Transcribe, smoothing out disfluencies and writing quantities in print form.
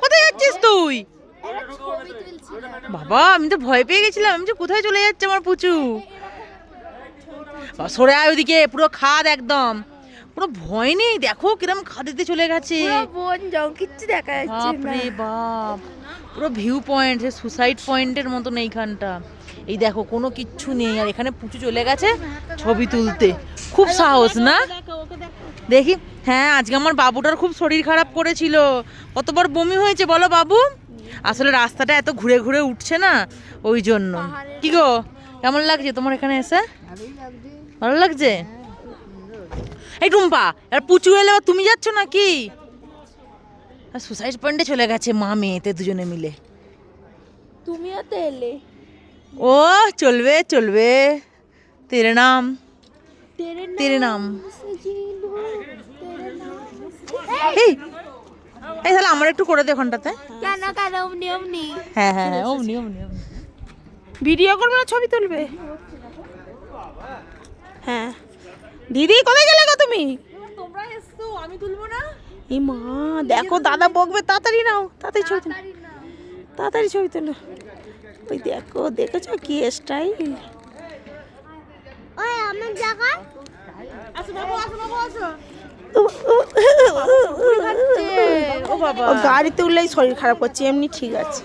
কোথায় যাচ্ছিস তুই? বাবা আমি তো ভয় পেয়ে গেছিলাম, আমি যে কোথায় চলে যাচ্ছে আমার পুচু। সরে আয় ওদিকে, পুরো খাদ একদম, পুরো ভয় নেই। দেখো কিরম খাদেতে চলে গেছে, বন জল কিচ্ছু দেখা যাচ্ছে না। বাপরে বাপ, পুরো ভিউ পয়েন্ট, সুসাইড পয়েন্টের মতন এইখানটা। এই দেখো কোনো কিচ্ছু নেই, আর এখানে পুচু চলে গেছে ছবি তুলতে। খুব সাহস না? দেখি, হ্যাঁ আজকে আমার বাবুটার খুব শরীর খারাপ করেছিল, কতবার বমি হয়েছে বলো বাবু। আসলে রাস্তাটা এত ঘুরে ঘুরে উঠছে না, ওই জন্য। কি গো, কেমন লাগছে তোমার এখানে এসে? ভালো লাগছে? এই টুম্পা, আর পুচু এলে তুমি যাচ্ছ নাকি? সুসাইড পয়েন্টে চলে গেছে মা মেয়েতে দুজনে মিলে। তুমিও তো এলে। ও চলবে চলবে, তেরে নাম তেরে নাম। এই এই তাহলে আমার একটু করে দে ওখানটাতে। কেন কেন অমনি অমনি? হ্যাঁ হ্যাঁ হ্যাঁ, অমনি অমনি অমনি। ভিডিও করবে না ছবি তুলবে? হ্যাঁ। দিদি কোথায় গেলে গো তুমি? তোমরা এসছো, আমি তুলবো না? এই মা দেখো, দাদা বকবে, তাড়াতাড়ি নাও, তাড়াতাড়ি ছবি তুলো, তাড়াতাড়ি ছবি তুলো। ওই দেখো, দেখেছো কি স্টাইল? ওই আমার জায়গা। আসো বাবু, আসো বাবু, আসো। ও বাবা, গাড়িতে উঠলেই শরীর খারাপ করছে, এমনি ঠিক আছে।